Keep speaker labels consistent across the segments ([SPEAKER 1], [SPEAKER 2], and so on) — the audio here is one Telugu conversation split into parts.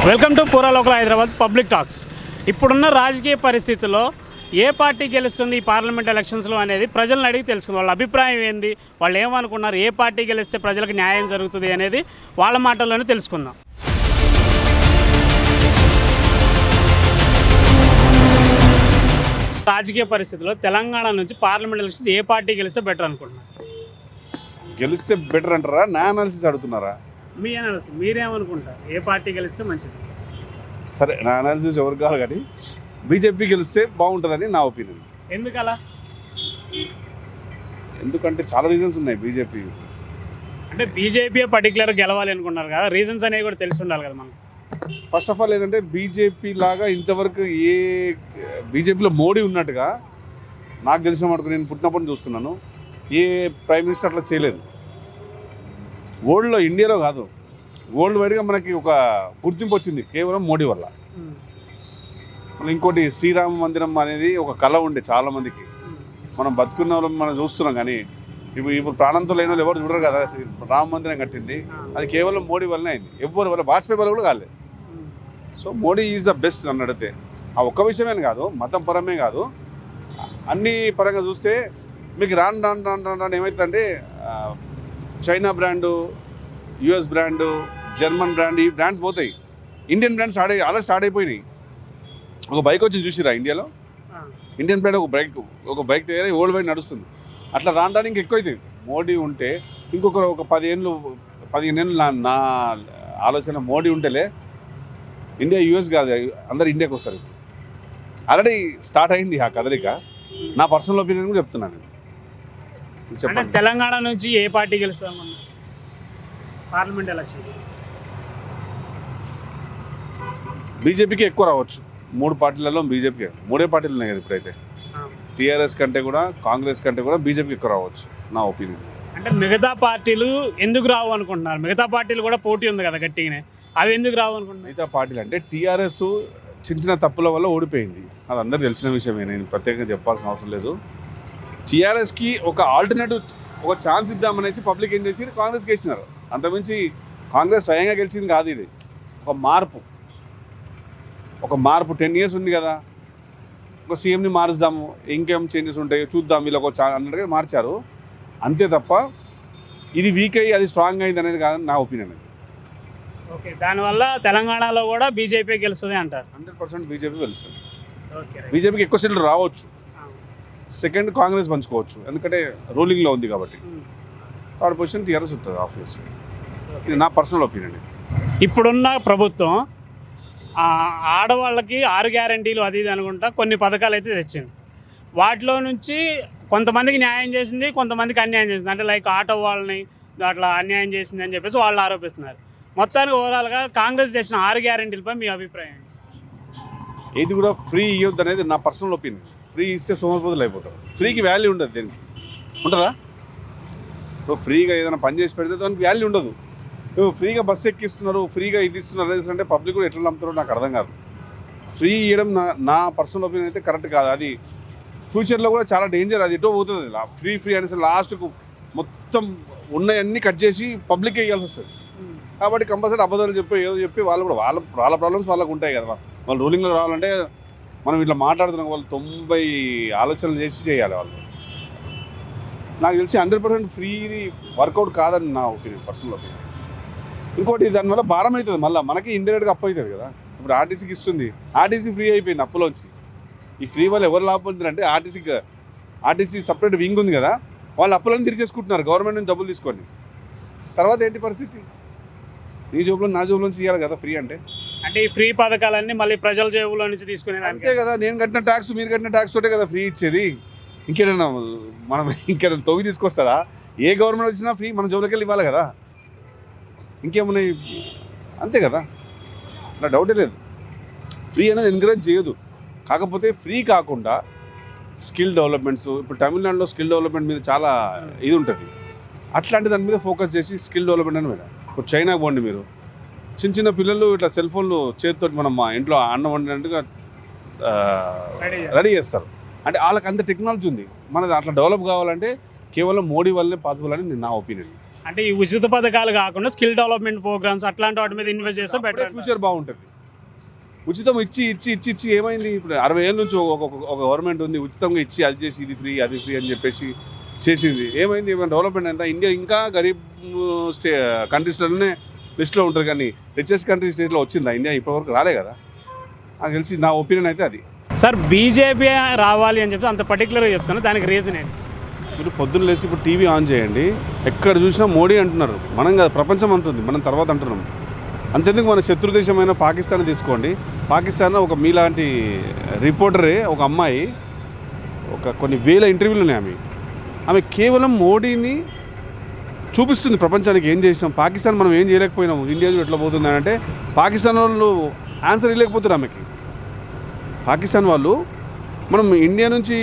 [SPEAKER 1] వెల్కమ్ టు పూరా లోకల్ హైదరాబాద్ పబ్లిక్ టాక్స్. ఇప్పుడున్న రాజకీయ పరిస్థితుల్లో ఏ పార్టీ గెలుస్తుంది ఈ పార్లమెంట్ ఎలక్షన్స్లో అనేది ప్రజలను అడిగి తెలుసుకుంది. వాళ్ళ అభిప్రాయం ఏంది, వాళ్ళు ఏమనుకున్నారు, ఏ పార్టీ గెలిస్తే ప్రజలకు న్యాయం జరుగుతుంది అనేది వాళ్ళ మాటల్లోనే తెలుసుకుందాం. రాజకీయ పరిస్థితుల్లో తెలంగాణ నుంచి పార్లమెంట్ ఎలక్షన్స్ ఏ పార్టీ గెలిస్తే బెటర్ అనుకుంటున్నారు?
[SPEAKER 2] గెలిస్తే బెటర్ అంటారా? నా అనాలిసిస్ అడుగుతున్నారా?
[SPEAKER 1] మీ అనాలిసిస్ మీరేమనుకుంటారు, ఏ పార్టీ గెలిస్తే మంచిది?
[SPEAKER 2] సరే, నా అనాలిసిస్ ఎవరు కాదు కానీ బీజేపీ గెలిస్తే బాగుంటుందని నా ఒపీనియన్.
[SPEAKER 1] ఎందుకలా?
[SPEAKER 2] ఎందుకంటే చాలా రీజన్స్ ఉన్నాయి. బీజేపీ
[SPEAKER 1] అంటే బీజేపీ పర్టికులర్ గెలవాలి అనుకున్నారు కదా, రీజన్స్ అనేవి కూడా తెలిసి ఉండాలి కదా మనకు.
[SPEAKER 2] ఫస్ట్ ఆఫ్ ఆల్ ఏంటంటే బీజేపీ లాగా ఇంతవరకు బీజేపీలో మోడీ ఉన్నట్టుగా నాకు తెలిసిన మటుకు నేను పుట్టినప్పటి చూస్తున్నాను, ఏ ప్రైమ్ మినిస్టర్ అట్లా చేయలేదు. వరల్డ్లో, ఇండియాలో కాదు, వరల్డ్ వైడ్గా మనకి ఒక గుర్తింపు వచ్చింది కేవలం మోడీ వల్ల. మళ్ళీ ఇంకోటి, శ్రీరామ మందిరం అనేది ఒక కళ ఉండే చాలామందికి. మనం బతుకున్న వాళ్ళం మనం చూస్తున్నాం, కానీ ఇప్పుడు ప్రాణంతో లేని వాళ్ళు ఎవరు చూడరు కదా. రామ మందిరం కట్టింది అది కేవలం మోడీ వల్లనే అయింది, ఎవరి వల్ల, వాజ్పేయి వల్ల కూడా కాలేదు. So Modi is the best నన్ను అడిగితే. ఆ ఒక్క విషయమే కాదు, మతం పరమే కాదు, అన్ని పరంగా చూస్తే మీకు రాను రాను రాను రాను రాను ఏమవుతుందంటే China brand, US brand, German brand, ఈ బ్రాండ్స్ పోతాయి. ఇండియన్ బ్రాండ్స్ అలా స్టార్ట్ అయిపోయినాయి. ఒక బైక్ వచ్చి చూసిరా ఇండియాలో, ఇండియన్ బ్రాండ్ ఒక బైక్ తయారై వరల్డ్ వైడ్ నడుస్తుంది. అట్లా రాను రాను ఇంక ఎక్కువ అవుతుంది. మోడీ ఉంటే ఒక 15 ఏళ్ళు నా ఆలోచన, మోడీ ఉంటేలే ఇండియా యూఎస్ కాదు, అందరు ఇండియాకి వస్తారు. ఆల్రెడీ స్టార్ట్ అయింది ఆ కదలిక. నా పర్సనల్ ఒపీనియన్ కూడా చెప్తున్నాను.
[SPEAKER 1] చెప్పండి, తెలంగాణ నుంచి ఏ పార్టీ గెలుస్తాం పార్లమెంట్ ఎలక్షన్స్?
[SPEAKER 2] బీజేపీకి ఎక్కువ రావచ్చు. 3 పార్టీలలో బీజేపీకి, 3 పార్టీలు ఉన్నాయి కదా ఇప్పుడైతే. టీఆర్ఎస్ కంటే కూడా, కాంగ్రెస్ కంటే కూడా బీజేపీకి ఎక్కువ రావచ్చు నా ఒపీనియన్.
[SPEAKER 1] అంటే మిగతా పార్టీలు ఎందుకు రావు అనుకుంటున్నారు? మిగతా పార్టీలు కూడా పోటీ ఉంది కదా గట్టిగానే, అవి ఎందుకు రావు అనుకుంటున్నారు?
[SPEAKER 2] మిగతా పార్టీలు అంటే టీఆర్ఎస్ చిన్న చిన్న తప్పుల వల్ల ఓడిపోయింది, అది అందరికీ తెలిసిన విషయమే, నేను ప్రత్యేకంగా చెప్పాల్సిన అవసరం లేదు. టీఆర్ఎస్కి ఒక ఆల్టర్నేటివ్, ఒక ఛాన్స్ ఇద్దామనేసి పబ్లిక్ ఏం చేసి కాంగ్రెస్కి ఇచ్చినారు. అంతకుమించి కాంగ్రెస్ స్వయంగా గెలిచింది కాదు. ఇది ఒక మార్పు 10 years ఉంది కదా, ఒక సీఎంని మారుద్దాము, ఇంకేం చేంజెస్ ఉంటాయి చూద్దాం, వీళ్ళు ఒక అన్నట్టుగా మార్చారు అంతే తప్ప ఇది వీక్ అయ్యి అది స్ట్రాంగ్ అయింది అనేది కాదు నా ఒపీనియన్.
[SPEAKER 1] ఓకే, దానివల్ల తెలంగాణలో కూడా బీజేపీ గెలుస్తుంది అంటారు?
[SPEAKER 2] 100% బీజేపీ గెలుస్తుంది. బీజేపీకి ఎక్కువ సీట్లు రావచ్చు, సెకండ్ కాంగ్రెస్ పంచుకోవచ్చు, ఎందుకంటే రూలింగ్లో ఉంది కాబట్టి. థర్డ్ పొజిషన్ టీఆర్ఎస్ ఉంటుంది ఆబ్వియస్లీ. ఇది నా పర్సనల్ ఒపీనియన్.
[SPEAKER 1] ఇప్పుడున్న ప్రభుత్వం ఆడవాళ్ళకి 6 గ్యారంటీలు అది ఇది అనుకుంటా కొన్ని పథకాలు అయితే తెచ్చింది. వాటిలో నుంచి కొంతమందికి న్యాయం చేసింది, కొంతమందికి అన్యాయం చేసింది. అంటే లైక్ ఆటో వాళ్ళని అట్లా అన్యాయం చేసింది అని చెప్పేసి వాళ్ళు ఆరోపిస్తున్నారు. మొత్తానికి ఓవరాల్గా కాంగ్రెస్ తెచ్చిన 6 గ్యారంటీలపై మీ అభిప్రాయం?
[SPEAKER 2] ఇది కూడా ఫ్రీ ఇవ్వద్దు అనేది నా పర్సనల్ ఒపీనియన్. ఫ్రీ ఇస్తే సోమరిపోతులు అయిపోతారు. ఫ్రీకి వాల్యూ ఉండదు. దేనికి ఉంటుందా? ఇప్పుడు ఫ్రీగా ఏదైనా పని చేసి పెడితే దానికి వాల్యూ ఉండదు. ఫ్రీగా బస్సు ఎక్కిస్తున్నారు, ఫ్రీగా ఇది ఇస్తున్నారు అంటే పబ్లిక్ కూడా ఎట్లా నమ్ముతారో నాకు అర్థం కాదు. ఫ్రీ ఇవ్వడం నా పర్సనల్ ఒపీనియన్ అయితే కరెక్ట్ కాదు. అది ఫ్యూచర్లో కూడా చాలా డేంజర్. అది ఎటో పోతుంది. ఫ్రీ అనేసి లాస్ట్కు మొత్తం ఉన్నాయన్నీ కట్ చేసి పబ్లిక్ ఇవ్వాల్సి వస్తుంది. కాబట్టి కంపల్సరీ అబద్ధాలు ఏదో చెప్పి వాళ్ళు కూడా వాళ్ళ ప్రాబ్లమ్స్ వాళ్ళకు ఉంటాయి కదా. వాళ్ళు రూలింగ్లో రావాలంటే మనం ఇట్లా మాట్లాడుతున్నాం, వాళ్ళు 90 ఆలోచనలు చేసి చేయాలి. వాళ్ళు నాకు తెలిసి 100% ఫ్రీ ఇది వర్కౌట్ కాదని నా ఒపీనియన్, పర్సనల్ ఒపీనియన్. ఇంకోటి, దానివల్ల భారం అవుతుంది, మళ్ళీ మనకి ఇండైరెక్ట్గా అప్పు అవుతుంది కదా. ఇప్పుడు ఆర్టీసీకి ఇస్తుంది, ఆర్టీసీ ఫ్రీ అయిపోయింది అప్పులోంచి. ఈ ఫ్రీ వల్ల ఎవరు లాభం పొందుతారంటే ఆర్టీసీ సపరేట్ వింగ్ ఉంది కదా, వాళ్ళు అప్పులను తీర్చేసుకుంటున్నారు గవర్నమెంట్ నుంచి డబ్బులు తీసుకొని. తర్వాత ఏంటి పరిస్థితి? నీ జోబులో నా జోబులో నుంచి ఇవ్వాలి కదా ఫ్రీ అంటే.
[SPEAKER 1] అంటే ఈ ఫ్రీ పథకాలన్నీ మళ్ళీ ప్రజల జేబులో నుంచి తీసుకునేది
[SPEAKER 2] అంతే కదా. నేను కట్టిన ట్యాక్స్, మీరు కట్టిన ట్యాక్స్ తోటే కదా ఫ్రీ ఇచ్చేది. ఇంకేదైనా మనం ఇంకేదైనా తొవ్వి తీసుకొస్తారా? ఏ గవర్నమెంట్ వచ్చినా ఫ్రీ మన జోబులోకి వెళ్ళి ఇవ్వాలి కదా. ఇంకేమున్నాయి? అంతే కదా, నా డౌటే లేదు. ఫ్రీ అనేది ఎంకరేజ్ చేయదు. కాకపోతే ఫ్రీ కాకుండా స్కిల్ డెవలప్మెంట్స్, ఇప్పుడు తమిళనాడులో స్కిల్ డెవలప్మెంట్ మీద చాలా ఇది ఉంటుంది. అట్లాంటి దాని మీద ఫోకస్ చేసి స్కిల్ డెవలప్మెంట్ అని మేడం. ఇప్పుడు చైనాకి పోండి, మీరు చిన్న పిల్లలు ఇట్లా సెల్ ఫోన్లు చేతితో మనం మా ఇంట్లో అన్నం వండినట్టుగా రెడీ చేస్తారు. అంటే వాళ్ళకి అంత టెక్నాలజీ ఉంది. మనది అట్లా డెవలప్ కావాలంటే కేవలం మోడీ వల్లనే పాసిబుల్ అని నా ఒపీనియన్.
[SPEAKER 1] అంటే ఈ ఉచిత పథకాలు కాకుండా స్కిల్ డెవలప్మెంట్ ప్రోగ్రామ్స్ అట్లాంటి వాటి మీద ఇన్వెస్ట్ చేస్తే బెటర్,
[SPEAKER 2] ఫ్యూచర్ బాగుంటుంది. ఉచితం ఇచ్చి ఇచ్చి ఇచ్చి ఇచ్చి ఏమైంది? ఇప్పుడు 60 ఏళ్ళ నుంచి ఒక గవర్నమెంట్ ఉంది, ఉచితంగా ఇచ్చి అది చేసి ఇది ఫ్రీ అది ఫ్రీ అని చెప్పేసి చేసింది. ఏమైంది? ఏమైనా డెవలప్మెంట్ ఎంత? ఇండియా ఇంకా గరీబ్ కంట్రీస్లోనే లిస్ట్లో ఉంటుంది, కానీ రిచెస్ట్ కంట్రీస్ స్టేట్లో వచ్చిందా ఇండియా? ఇప్పటివరకు రాలే కదా. నాకు తెలిసి నా ఒపీనియన్ అయితే అది.
[SPEAKER 1] సార్ బీజేపీ రావాలి అని చెప్పి అంత పర్టికులర్గా చెప్తాను, దానికి రీజన్ ఏంటి?
[SPEAKER 2] మీరు పొద్దున్న లేచి ఇప్పుడు టీవీ ఆన్ చేయండి, ఎక్కడ చూసినా మోడీ అంటున్నారు. మనం కాదు, ప్రపంచం అంటుంది, మనం తర్వాత అంటున్నాం. అంతెందుకు మన శత్రు దేశమైన పాకిస్తాన్ తీసుకోండి. పాకిస్తాన్ ఒక మీలాంటి రిపోర్టరే, ఒక అమ్మాయి, కొన్ని వేల ఇంటర్వ్యూలు ఉన్నాయి. ఆమె కేవలం మోడీని చూపిస్తుంది ప్రపంచానికి ఏం చేసినాం. పాకిస్తాన్ మనం ఏం చేయలేకపోయినాము, ఇండియా ఎట్లా పోతుంది అని అంటే పాకిస్తాన్ వాళ్ళు ఆన్సర్ ఇవ్వలేకపోతారు ఆమెకి. పాకిస్తాన్ వాళ్ళు మనం ఇండియా నుంచి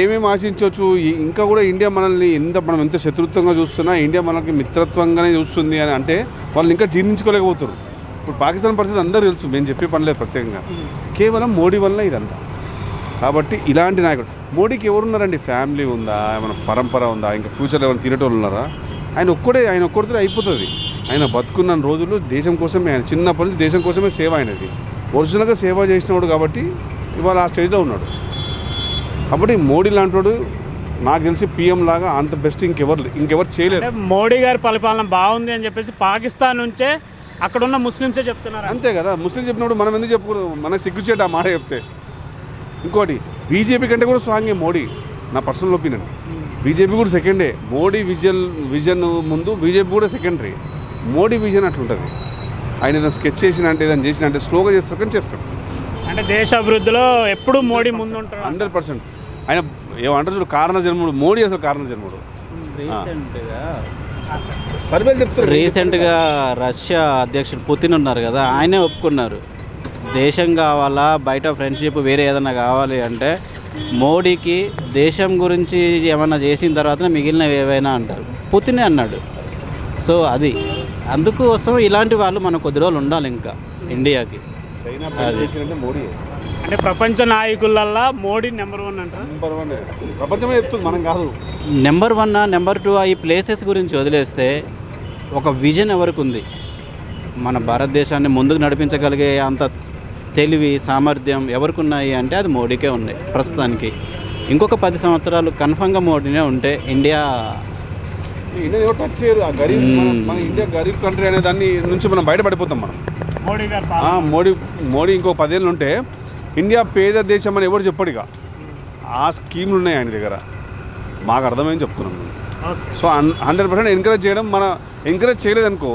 [SPEAKER 2] ఏమేమి ఆశించవచ్చు, ఇంకా కూడా ఇండియా మనల్ని మనం ఎంత శత్రుత్వంగా చూస్తున్నా ఇండియా మనకి మిత్రత్వంగానే చూస్తుంది అని అంటే వాళ్ళు ఇంకా జీర్ణించుకోలేకపోతారు. ఇప్పుడు పాకిస్తాన్ పరిస్థితి అందరూ తెలుసు, మేము చెప్పే పని లేదు ప్రత్యేకంగా. కేవలం మోడీ వల్ల ఇదంతా. కాబట్టి ఇలాంటి నాయకుడు మోడీకి ఎవరున్నారండి? ఫ్యామిలీ ఉందా, ఏమైనా పరంపర ఉందా, ఇంకా ఫ్యూచర్లో ఏమైనా తినేటోళ్ళు ఉన్నారా? ఆయన ఒక్కడితో అయిపోతుంది. ఆయన బతుకున్న రోజులు దేశం కోసమే, ఆయన చిన్నప్పటి నుంచి దేశం కోసమే సేవ అయినది. ఒరిజినల్గా సేవ చేసినవాడు కాబట్టి ఇవాళ ఆ స్టేజ్లో ఉన్నాడు. కాబట్టి మోడీ లాంటి నాకు తెలిసి పిఎం లాగా అంత బెస్ట్ ఇంకెవరు చేయలేరు.
[SPEAKER 1] మోడీ గారి పరిపాలన బాగుంది అని చెప్పేసి పాకిస్తాన్ నుంచే అక్కడున్న ముస్లిమ్సే చెప్తున్నారు.
[SPEAKER 2] అంతే కదా, ముస్లిం చెప్పినప్పుడు మనం ఎందుకు చెప్పకూడదు? మనకు సిగ్గుచేట ఆ మాట చెప్తే. ఇంకోటి, బీజేపీ కంటే కూడా స్ట్రాంగే మోడీ, నా పర్సనల్ ఒపీనియన్. బీజేపీ కూడా సెకండే. మోడీ విజన్ ముందు బీజేపీ కూడా సెకండరీ. మోడీ విజన్ అట్లుంటుంది. ఆయన ఏదైనా స్కెచ్ చేసిన అంటే ఏదైనా చేసిన అంటే స్లోగా చేస్తారు, కానీ చేస్తాడు.
[SPEAKER 1] అంటే దేశ అభివృద్ధిలో ఎప్పుడు మోడీ ముందు ఉంటాడు.
[SPEAKER 2] 100%. ఆయన ఏమంటారు చూడు, కారణ జన్ముడు మోడీ, అసలు కారణ జన్ముడు. సర్వేలు చెప్తారు.
[SPEAKER 3] రీసెంట్గా రష్యా అధ్యక్షుడు పుతిన్ ఉన్నారు కదా, ఆయనే ఒప్పుకున్నారు దేశం కావాలా, బయట ఫ్రెండ్షిప్ వేరే ఏదైనా కావాలి అంటే మోడీకి దేశం గురించి ఏమైనా చేసిన తర్వాత మిగిలినవి ఏవైనా అంటారు. పుతినే అన్నాడు. సో అది అందుకోసం ఇలాంటి వాళ్ళు మనం కొద్ది రోజులు ఉండాలి ఇంకా ఇండియాకి.
[SPEAKER 2] మోడీ
[SPEAKER 1] అంటే ప్రపంచ నాయకులల్లా మోడీ నెంబర్ 1 అంటారు.
[SPEAKER 2] ప్రపంచమే చెప్తుంది, మనం కాదు.
[SPEAKER 3] నెంబర్ 1 నెంబర్ 2 ఈ ప్లేసెస్ గురించి వదిలేస్తే ఒక విజన్ ఎవరికి ఉంది, మన భారతదేశాన్ని ముందుకు నడిపించగలిగే అంత తెలివి సామర్థ్యం ఎవరికి ఉన్నాయి అంటే అది మోడీకే ఉన్నాయి ప్రస్తుతానికి. ఇంకొక 10 సంవత్సరాలు కన్ఫర్మ్గా మోడీనే ఉంటే ఇండియా
[SPEAKER 2] టచ్ చేయరు. ఆ గరీబ్ మన ఇండియా గరీబ్ కంట్రీ అనే దాన్ని నుంచి మనం బయటపడిపోతాం. మనం
[SPEAKER 1] మోడీ గారు
[SPEAKER 2] మోడీ ఇంకో 10 ఏళ్ళు ఉంటే ఇండియా పేద దేశం అని ఎవరు చెప్పడు. ఇక ఆ స్కీమ్లు ఉన్నాయి ఆయన దగ్గర, మాకు అర్థమైంది చెప్తున్నాం. సో 100% ఎంకరేజ్ చేయడం, మన ఎంకరేజ్ చేయలేదనుకో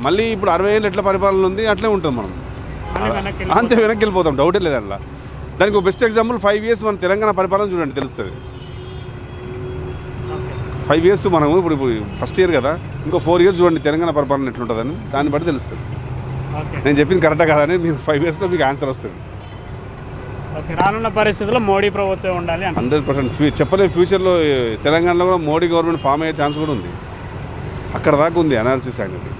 [SPEAKER 2] మళ్ళీ ఇప్పుడు 60 ఏళ్ళు ఎట్లా పరిపాలన ఉంది అట్లే ఉంటుంది. మనం అంతే వెనక్కి వెళ్ళిపోతాం, డౌటే లేదు అట్లా. దానికి ఒక బెస్ట్ ఎగ్జాంపుల్ 5 years మన తెలంగాణ పరిపాలన చూడండి, తెలుస్తుంది. 5 years మనము ఇప్పుడు ఫస్ట్ ఇయర్ కదా, ఇంకో 4 years చూడండి తెలంగాణ పరిపాలన ఎట్లుంటుందని, దాన్ని బట్టి తెలుస్తుంది. నేను చెప్పింది కరెక్టా కాదని మీరు 5 yearsలో మీకు ఆన్సర్ వస్తుంది.
[SPEAKER 1] రానున్న పరిస్థితుల్లో మోడీ ప్రభుత్వం ఉండాలి.
[SPEAKER 2] 100% చెప్పలేము. ఫ్యూచర్లో తెలంగాణలో కూడా మోడీ గవర్నమెంట్ ఫామ్ అయ్యే ఛాన్స్ కూడా ఉంది. అక్కడ దాకా ఉంది అనాలిసిస్ అనేది.